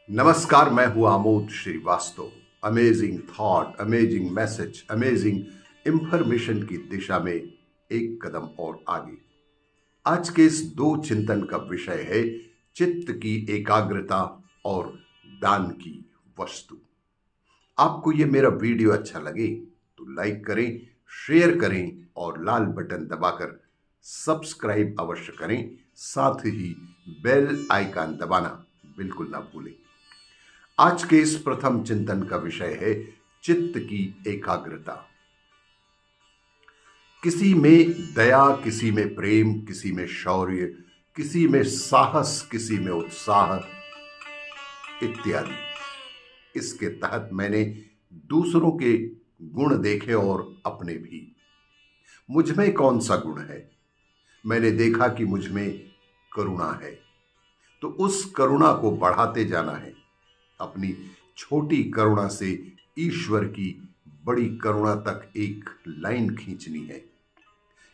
नमस्कार, मैं हूं Amod Srivastava. Amazing thought, amazing message, amazing information की दिशा में एक कदम और आगे। आज के इस दो चिंतन का विषय है चित्त की एकाग्रता और दान की वस्तु। आपको ये मेरा वीडियो अच्छा लगे तो लाइक करें, शेयर करें और लाल बटन दबाकर सब्सक्राइब अवश्य करें। साथ ही बेल आइकन दबाना बिल्कुल ना भूलें। आज के इस प्रथम चिंतन का विषय है चित्त की एकाग्रता। किसी में दया, किसी में प्रेम, किसी में शौर्य, किसी में साहस, किसी में उत्साह इत्यादि। इसके तहत मैंने दूसरों के गुण देखे और अपने भी। मुझ में कौन सा गुण है? मैंने देखा कि मुझ में करुणा है, तो उस करुणा को बढ़ाते जाना है। अपनी छोटी करुणा से ईश्वर की बड़ी करुणा तक एक लाइन खींचनी है।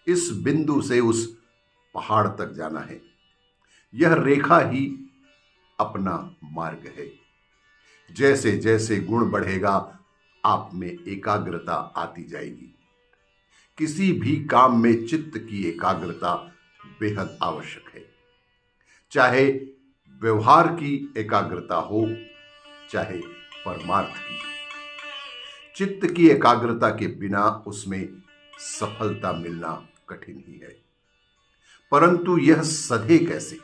इस बिंदु से उस पहाड़ तक जाना है। यह रेखा ही अपना मार्ग है। जैसे जैसे गुण बढ़ेगा, आप में एकाग्रता आती जाएगी। किसी भी काम में चित्त की एकाग्रता बेहद आवश्यक है। चाहे व्यवहार की एकाग्रता हो, चाहे परमार्थ की। चित्त की एकाग्रता के बिना उसमें सफलता मिलना कठिन ही है। परंतु यह सधे कैसे?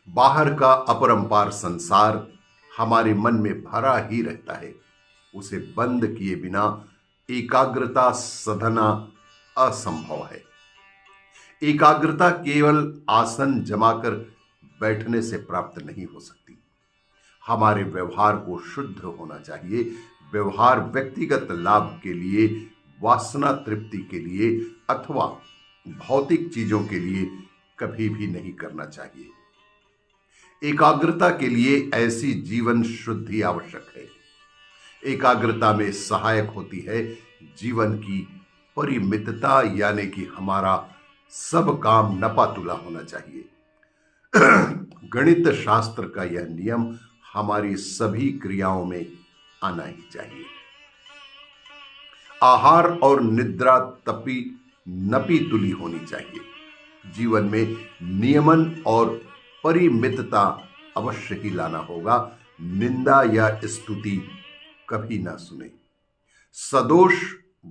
बाहर का अपरंपार संसार हमारे मन में भरा ही रहता है। उसे बंद किए बिना एकाग्रता साधना असंभव है। एकाग्रता केवल आसन जमाकर बैठने से प्राप्त नहीं हो सकती। हमारे व्यवहार को शुद्ध होना चाहिए। व्यवहार व्यक्तिगत लाभ के लिए, वासना तृप्ति के लिए अथवा भौतिक चीजों के लिए कभी भी नहीं करना चाहिए। एकाग्रता के लिए ऐसी जीवन शुद्धि आवश्यक है। एकाग्रता में सहायक होती है जीवन की परिमितता, यानी कि हमारा सब काम नपातुला होना चाहिए। गणित शास्त्र का यह नियम हमारी सभी क्रियाओं में आना ही चाहिए। आहार और निद्रा तपी नपी तुली होनी चाहिए। जीवन में नियमन और परिमितता अवश्य ही लाना होगा। निंदा या स्तुति कभी ना सुने। सदोष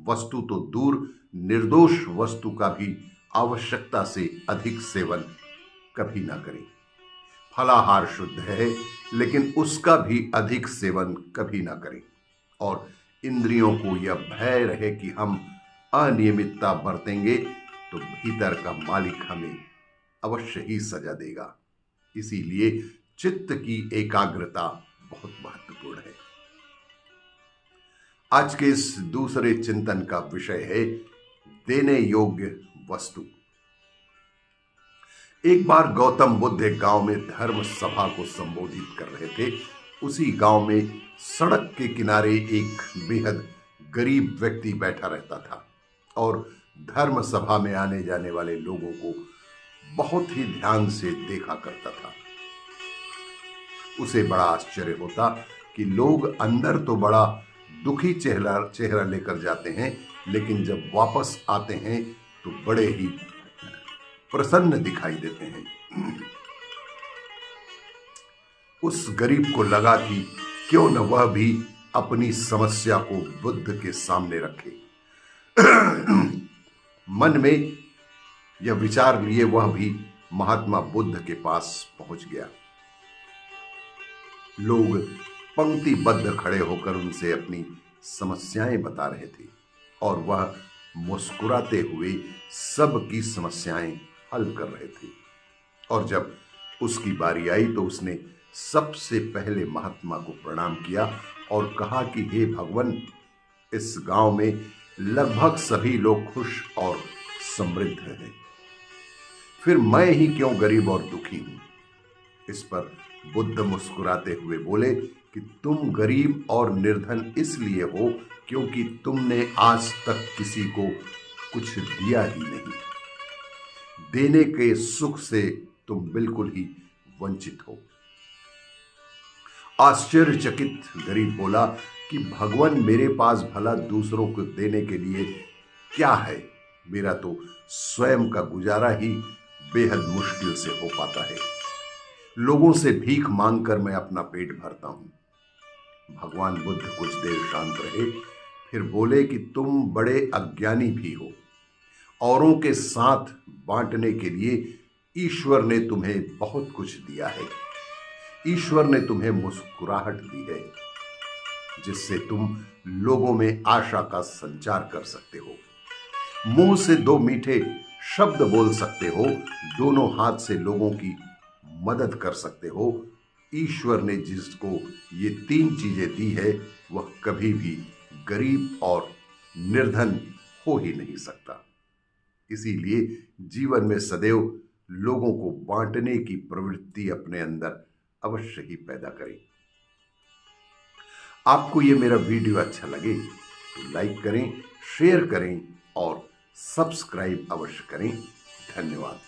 वस्तु तो दूर, निर्दोष वस्तु का भी आवश्यकता से अधिक सेवन कभी ना करें। फलाहार शुद्ध है, लेकिन उसका भी अधिक सेवन कभी ना करें। और इंद्रियों को यह भय रहे कि हम अनियमितता बरतेंगे तो भीतर का मालिक हमें अवश्य ही सजा देगा। इसीलिए चित्त की एकाग्रता बहुत महत्वपूर्ण है। आज के इस दूसरे चिंतन का विषय है देने योग्य वस्तु। एक बार गौतम बुद्ध एक गांव में धर्म सभा को संबोधित कर रहे थे। उसी गांव में सड़क के किनारे एक बेहद गरीब व्यक्ति बैठा रहता था और धर्म सभा में आने जाने वाले लोगों को बहुत ही ध्यान से देखा करता था। उसे बड़ा आश्चर्य होता कि लोग अंदर तो बड़ा दुखी चेहरा लेकर जाते हैं, लेकिन जब वापस आते हैं तो बड़े ही प्रसन्न दिखाई देते हैं। उस गरीब को लगा कि क्यों न वह भी अपनी समस्या को बुद्ध के सामने रखे। मन में यह विचार लिए वह भी महात्मा बुद्ध के पास पहुंच गया। लोग पंक्तिबद्ध खड़े होकर उनसे अपनी समस्याएं बता रहे थे और वह मुस्कुराते हुए सबकी समस्याएं हल कर रहे थे। और जब उसकी बारी आई तो उसने सबसे पहले महात्मा को प्रणाम किया और कहा कि हे भगवान, इस गांव में लगभग सभी लोग खुश और समृद्ध हैं, फिर मैं ही क्यों गरीब और दुखी हूं। इस पर बुद्ध मुस्कुराते हुए बोले कि तुम गरीब और निर्धन इसलिए हो क्योंकि तुमने आज तक किसी को कुछ दिया ही नहीं। देने के सुख से तुम बिल्कुल ही वंचित हो। आश्चर्यचकित गरीब बोला कि भगवान, मेरे पास भला दूसरों को देने के लिए क्या है? मेरा तो स्वयं का गुजारा ही बेहद मुश्किल से हो पाता है। लोगों से भीख मांगकर मैं अपना पेट भरता हूं। भगवान बुद्ध कुछ देर शांत रहे, फिर बोले कि तुम बड़े अज्ञानी भी हो। औरों के साथ बांटने के लिए ईश्वर ने तुम्हें बहुत कुछ दिया है। ईश्वर ने तुम्हें मुस्कुराहट दी है, जिससे तुम लोगों में आशा का संचार कर सकते हो। मुंह से दो मीठे शब्द बोल सकते हो, दोनों हाथ से लोगों की मदद कर सकते हो। ईश्वर ने जिसको ये 3 चीजें दी है, वह कभी भी गरीब और निर्धन हो ही नहीं सकता। इसीलिए जीवन में सदैव लोगों को बांटने की प्रवृत्ति अपने अंदर अवश्य ही पैदा करें। आपको ये मेरा वीडियो अच्छा लगे तो लाइक करें, शेयर करें और सब्सक्राइब अवश्य करें। धन्यवाद।